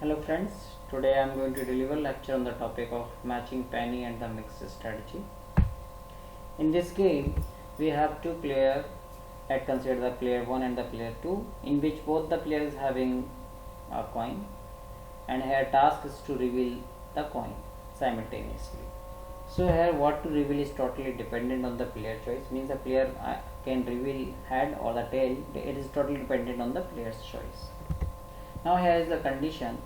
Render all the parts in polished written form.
Hello friends, today I am going to deliver lecture on the topic of matching penny and the mixed strategy. In this game, we have two players. Let's consider the player 1 and the player 2, in which both the players having a coin, and her task is to reveal the coin simultaneously. So here what to reveal is totally dependent on the player choice, means the player can reveal head or the tail. It is totally dependent on the player's choice. Now here is the condition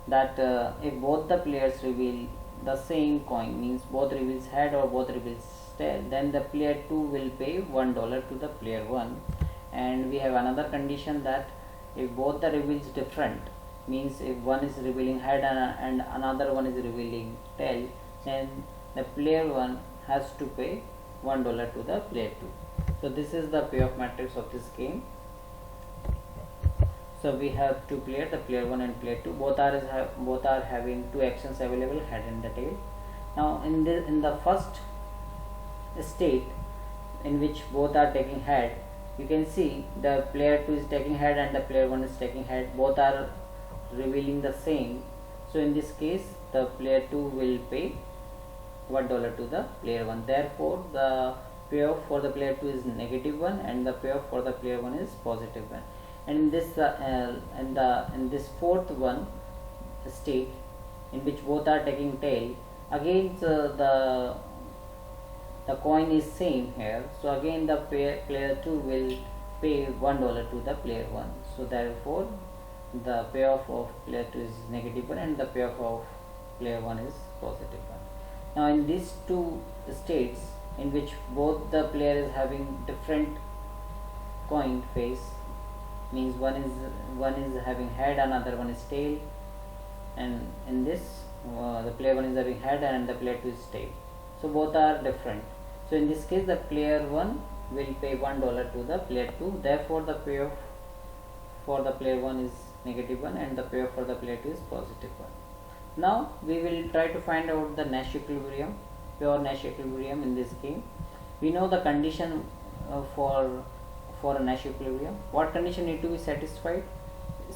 that if both the players reveal the same coin, means both reveals head or both reveals tail, then the player 2 will pay $1 to the player 1. And we have another condition that if both the reveals different, means if one is revealing head and another one is revealing tail, then the player 1 has to pay $1 to the player 2. So this is the payoff matrix of this game. So we have two players, the player 1 and player 2. Both are having two actions available, head and the tail. Now in the first state, in which both are taking head, you can see the player 2 is taking head and the player 1 is taking head. Both are revealing the same. So in this case, the player 2 will pay $1 to the player 1. Therefore, the payoff for the player 2 is -1 and the payoff for the player 1 is +1. And in this fourth one state, in which both are taking tail, again the coin is same here. So again the player 2 will pay $1 to the player 1. So therefore the payoff of player 2 is -1 and the payoff of player 1 is +1. Now in these two states, in which both the player is having different coin face, means one is having head, another one is tail, and in this the player 1 is having head and the player 2 is tail. So both are different. So in this case, the player 1 will pay $1 to the player 2. Therefore the payoff for the player 1 is -1 and the payoff for the player 2 is +1. Now we will try to find out the Nash equilibrium, pure Nash equilibrium in this game. We know the condition for a Nash equilibrium. What condition need to be satisfied?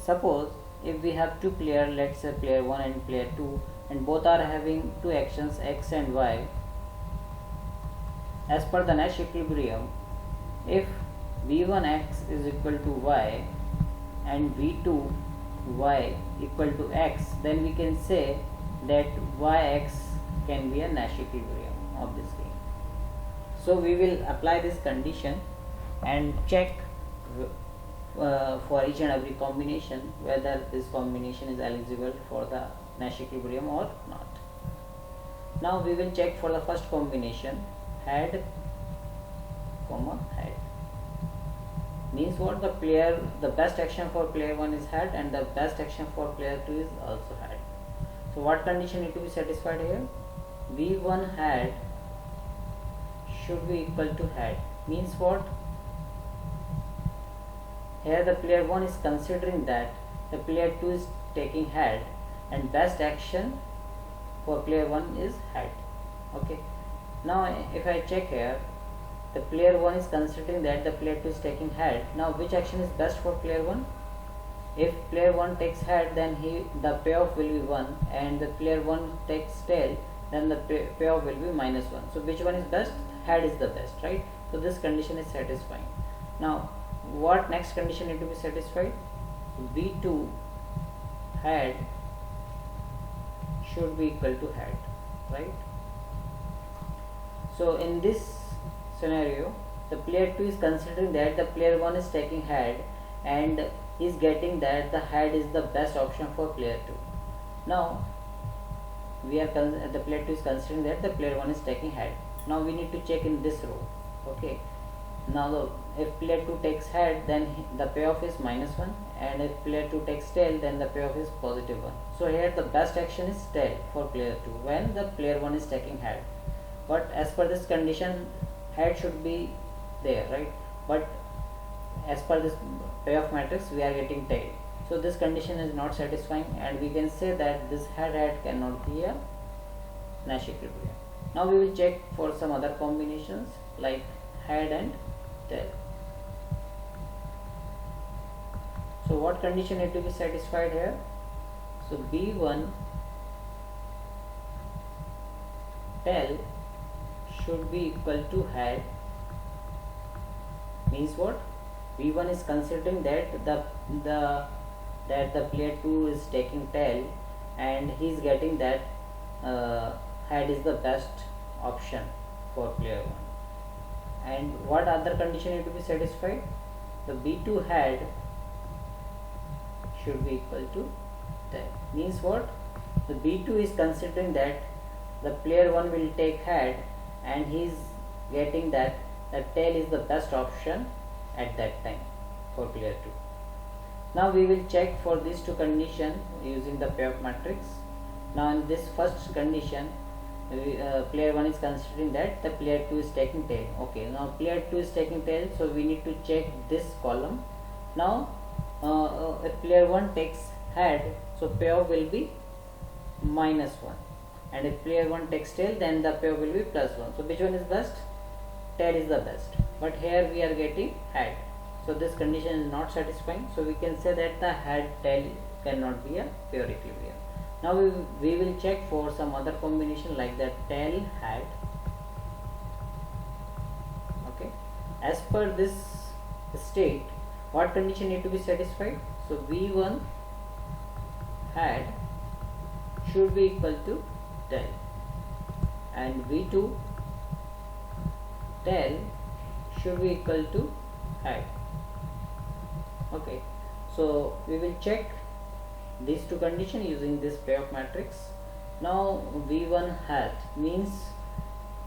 Suppose if we have two players, let's say player 1 and player 2, and both are having two actions x and y. As per the Nash equilibrium, if v1x is equal to y and v2y equal to x, then we can say that yx can be a Nash equilibrium of this game. So we will apply this condition and check for each and every combination whether this combination is eligible for the Nash equilibrium or not. Now we will check for the first combination, head, head. Means what? The best action for player 1 is head and the best action for player 2 is also head. So what condition need to be satisfied here? v1 head should be equal to head. Means what? Here the player 1 is considering that the player 2 is taking head and best action for player 1 is head. Okay. Now if I check here, the player 1 is considering that the player 2 is taking head. Now which action is best for player 1? If player 1 takes head, then the payoff will be 1, and the player 1 takes tail, then the payoff will be -1. So which one is best? Head is the best, right? So this condition is satisfying. Now what next condition need to be satisfied? v2 head should be equal to head, right? So in this scenario, the player 2 is considering that the player 1 is taking head and is getting that the head is the best option for player 2. Now the player 2 is considering that the player 1 is taking head. Now we need to check in this row. Okay. Now if player 2 takes head, then the payoff is -1, and if player 2 takes tail, then the payoff is +1. So here the best action is tail for player 2 when the player 1 is taking head. But as per this condition, head should be there, right? But as per this payoff matrix, we are getting tail. So this condition is not satisfying, and we can say that this head cannot be a Nash equilibrium. Now we will check for some other combinations like head and tail. So what condition need to be satisfied here? So B1 tail should be equal to head, means what? B1 is considering that the player 2 is taking tail and he is getting that head is the best option for player 1. And what other condition need to be satisfied? The B2 head should be equal to tail, means what? The B2 is considering that the player 1 will take head and he is getting that the tail is the best option at that time for player 2. Now we will check for these two conditions using the payoff matrix. Now in this first condition, player 1 is considering that the player 2 is taking tail. Okay, now player 2 is taking tail, so we need to check this column. Now if player 1 takes head, so payoff will be -1, and if player 1 takes tail, then the payoff will be +1. So which one is best? Tail is the best, but here we are getting head, so this condition is not satisfying. So we can say that the head tail cannot be a pure equilibrium. Now we will check for some other combination like that tail head. Okay, as per this state, what condition need to be satisfied? So V1 head should be equal to tail, and V2 tail should be equal to head. Okay, so we will check these two conditions using this payoff matrix. Now V1 head means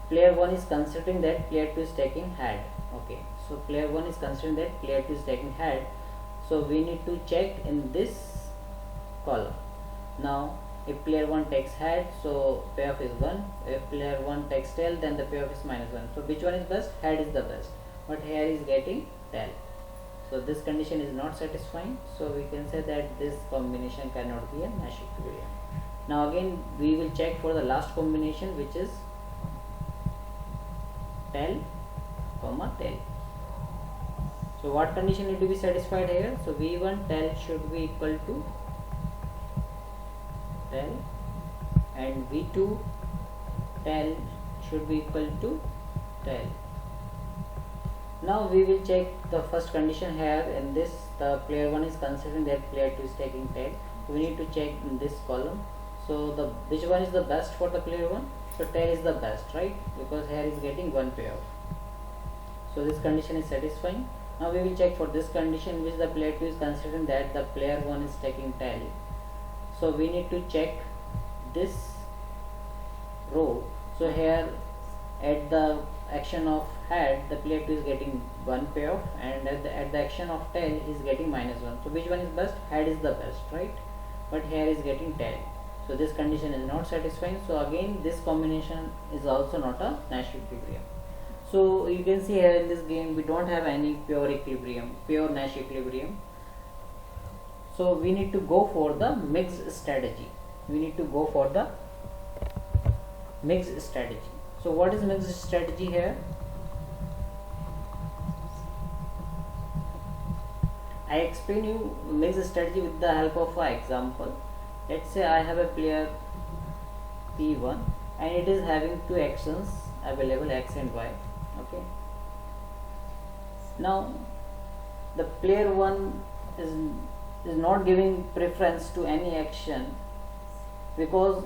player 1 is considering that player 2 is taking head. Okay, so player 1 is considering that player 2 is taking head, so we need to check in this column. Now if player 1 takes head, so payoff is 1. If player 1 takes tail, then the payoff is -1. So which one is best? Head is the best, but here is getting tail, so this condition is not satisfying. So we can say that this combination cannot be a Nash equilibrium. Now again we will check for the last combination, which is tail comma tail. So what condition need to be satisfied here? So V1 tail should be equal to tail, and V2 tail should be equal to tail. Now we will check the first condition here. In this, the player 1 is considering that player 2 is taking tail, so we need to check in this column. So the which one is the best for the player 1? So tail is the best, right? Because here is getting one payoff, so this condition is satisfying. Now we will check for this condition, which the player 2 is considering that the player 1 is taking tail. So we need to check this row. So here at the action of head, the player 2 is getting one payoff, and at the action of tail he is getting -1. So which one is best? Head is the best, right? But here is getting tail, so this condition is not satisfying. So again this combination is also not a Nash equilibrium. So you can see here in this game we don't have any pure equilibrium, pure Nash equilibrium. So we need to go for the mixed strategy. We need to go for the mixed strategy. So what is mixed strategy here? I explain you mixed strategy with the help of an example. Let's say I have a player P1 and it is having two actions available, X and Y. Okay. Now the player 1 is not giving preference to any action, because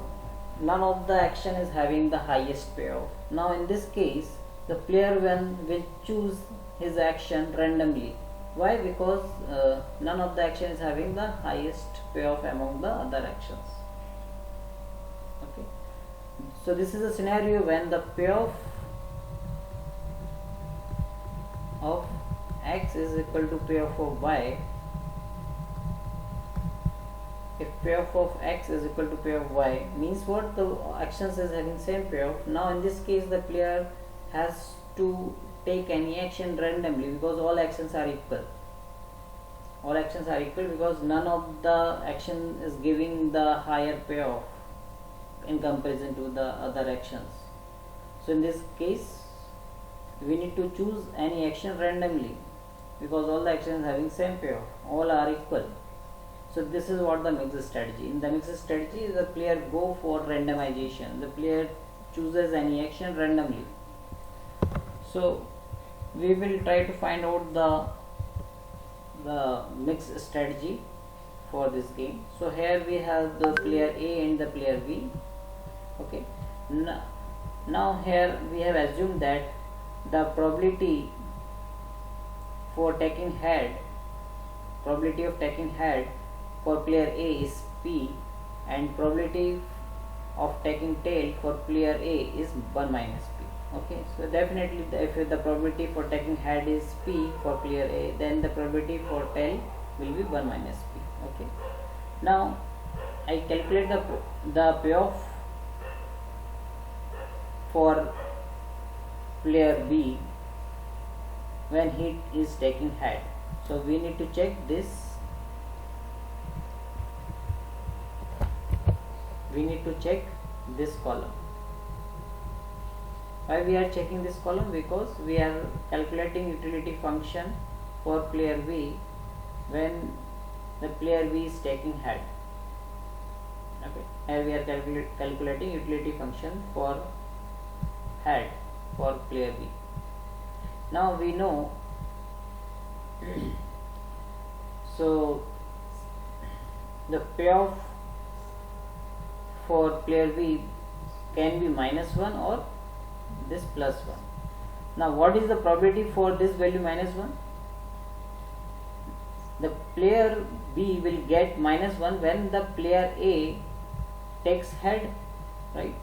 none of the action is having the highest payoff. Now in this case the player 1 will choose his action randomly. Why? Because none of the action is having the highest payoff among the other actions. Okay, so this is a scenario when the payoff of X is equal to payoff of Y. If payoff of X is equal to payoff of Y, means what? The actions is having same payoff. Now in this case the player has to take any action randomly, because all actions are equal. All actions are equal because none of the action is giving the higher payoff in comparison to the other actions. So in this case we need to choose any action randomly, because all the actions having same payoff, all are equal. So this is what the mixed strategy. In the mixed strategy, the player go for randomization. The player chooses any action randomly. So we will try to find out the mixed strategy for this game. So here we have the player A and the player B. Okay. Now here we have assumed that the probability for taking head, probability of taking head for player A is P, and probability of taking tail for player A is 1 minus P. Okay, so definitely if the probability for taking head is P for player A, then the probability for tail will be 1 minus P. Okay, now I calculate the payoff for player B when he is taking head. So we need to check this. We need to check this column. Why we are checking this column? Because we are calculating utility function for player B when the player B is taking head. Okay, here we are calculating utility function for head for player B. Now we know so the payoff for player B can be -1 or this +1. Now what is the probability for this value -1? The player B will get -1 when the player A takes head, right?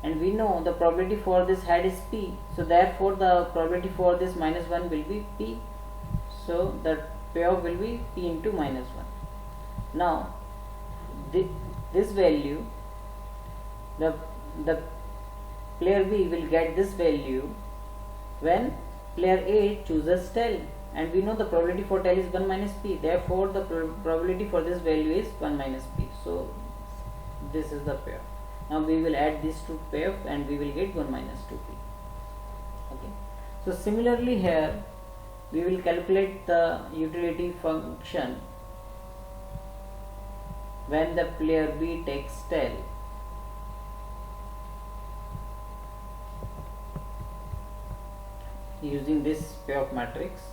And we know the probability for this head is P, so therefore the probability for this -1 will be P, so the payoff will be P into -1. Now this value, the player B will get this value when player A chooses tail, and we know the probability for tail is 1 minus P, therefore the probability for this value is 1 minus P. So this is the payoff. Now we will add these two payoff and we will get 1 minus 2P. Okay. So similarly here we will calculate the utility function when the player B takes tail. Using this payoff matrix.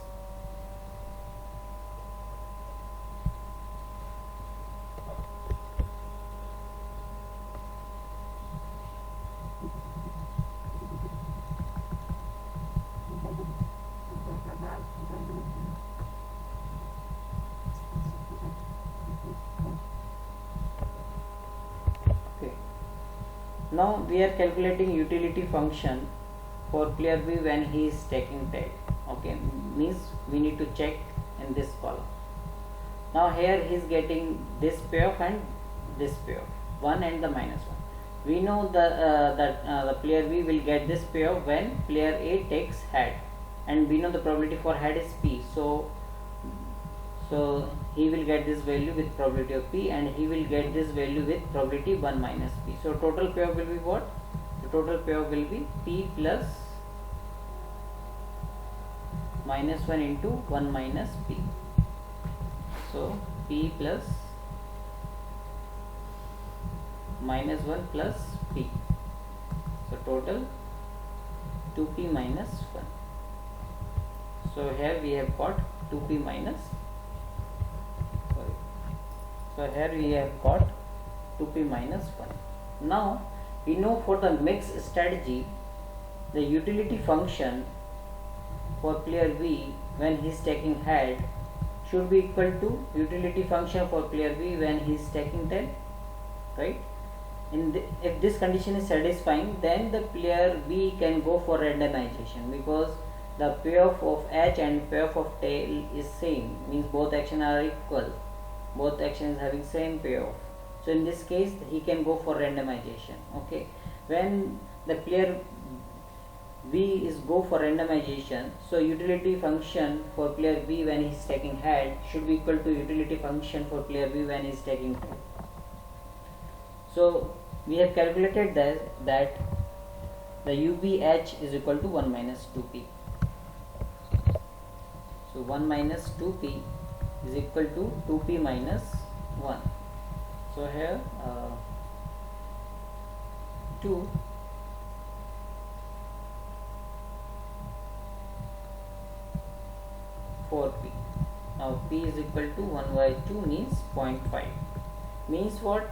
Now we are calculating utility function for player B when he is taking tail. Okay, means we need to check in this column. Now here he is getting this payoff and this payoff, 1 and the -1. We know that the player B will get this payoff when player A takes head, and we know the probability for head is P. So he will get this value with probability of P, and he will get this value with probability 1 minus P. So total payoff will be what? The total payoff will be P plus -1 into 1 minus P. So P plus -1 plus P. So total 2P minus 1. So here we have got 2P minus. So here we have got 2P minus 1. Now we know for the mixed strategy, the utility function for player B when he is taking head should be equal to utility function for player B when he is taking tail, right? If this condition is satisfying, then the player B can go for randomization, because the payoff of H and payoff of tail is same, means both actions are equal, both actions having same payoff. So in this case he can go for randomization. Okay, when the player B is go for randomization, so utility function for player B when he is taking head should be equal to utility function for player B when he is taking tail. So we have calculated that the UBH is equal to 1 minus 2P. So 1 minus 2P is equal to 2P minus 1. So here 2 for p. Now p is equal to 1 by 2 means 0.5. Means what?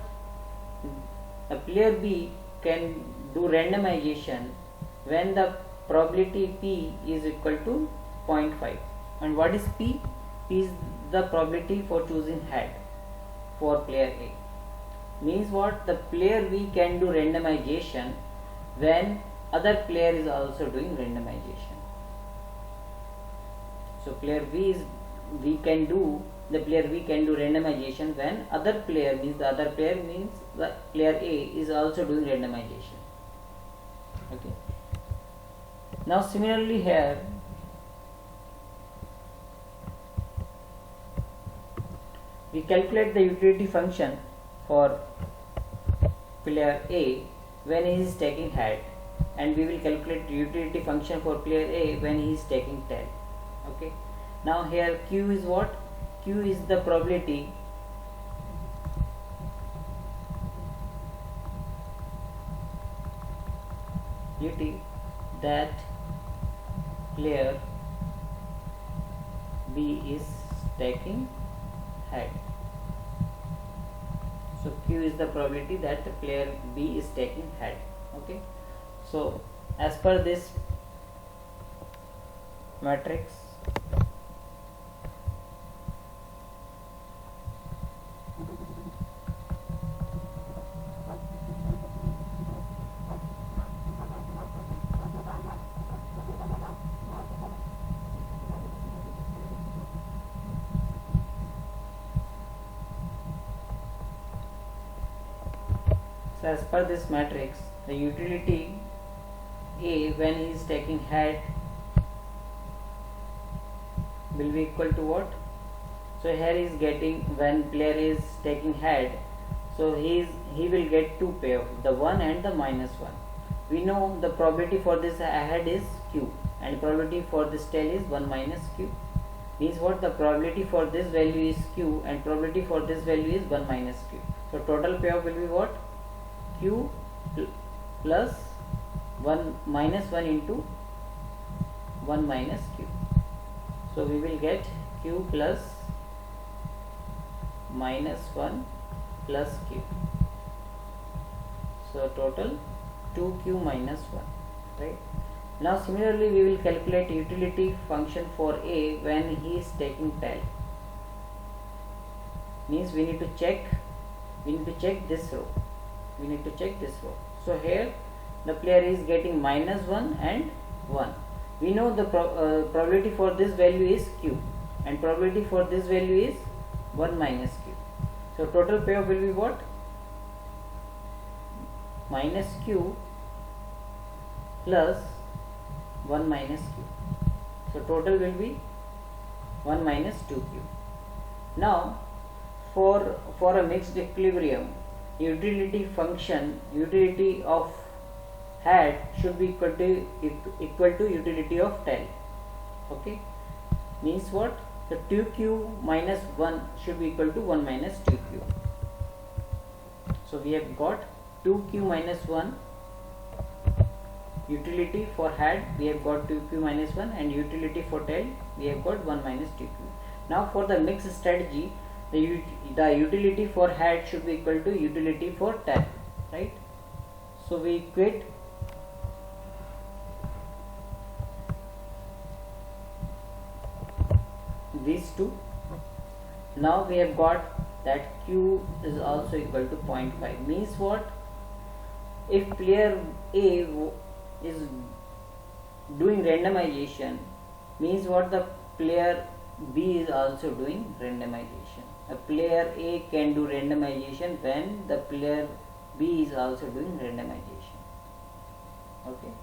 A player B can do randomization when the probability p is equal to 0.5. And what is p? P is the probability for choosing head for player A. Means what? The player B can do randomization when other player is also doing randomization. So player B is we can do the player B can do randomization when other player means the other player means the player A is also doing randomization. Okay. Now similarly here we calculate the utility function for player A when he is taking head, and we will calculate the utility function for player A when he is taking tail. Okay. Now here Q is what? Q is the probability that player B is taking head. So Q is the probability that the player B is taking head. Okay. So as per this matrix, the utility A when he is taking head will be equal to what? So here he is getting, when player is taking head, so he will get two pair, the 1 and the -1. We know the probability for this head is Q and probability for this tail is 1 minus Q. Means what? The probability for this value is Q and probability for this value is 1 minus Q. So total payoff will be what? Q plus 1 minus 1 into 1 minus Q. So we will get Q plus -1 plus Q. So total 2Q minus 1. Right. Now similarly we will calculate utility function for A when he is taking tail. Means we need to check this row. So here the player is getting -1 and 1. We know the probability for this value is Q and probability for this value is 1 minus Q. So total payoff will be what? Minus Q plus 1 minus Q. So total will be 1 minus 2Q. Now for a mixed equilibrium, utility of head should be equal to utility of tail. Okay. Means what? The 2Q minus 1 should be equal to 1 minus 2Q. So we have got 2Q minus 1 utility for head, we have got 2Q minus 1, and utility for tail we have got 1 minus 2Q. Now for the mixed strategy, the utility for head should be equal to utility for tail, right? So we equate these two. Now we have got that Q is also equal to 0.5. Means what? If player A is doing randomization, means what? The player B is also doing randomization. A player A can do randomization when the player B is also doing randomization. Okay.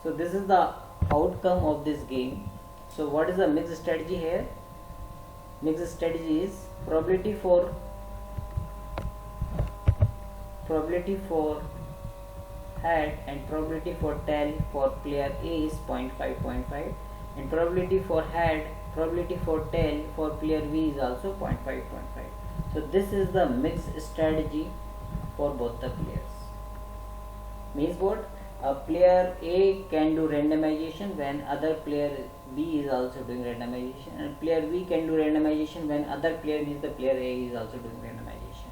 So this is the outcome of this game. So what is the mixed strategy here? Mixed strategy is probability for head and probability for tail for player A is 0.5, and probability for head, probability for tail for player B is also 0.5. So So this is the mixed strategy for both the players. Means what? A player A can do randomization when other player B is also doing randomization, and player B can do randomization when other player means the player A is also doing randomization.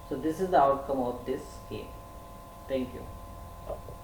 So this is the outcome of this game. Thank you.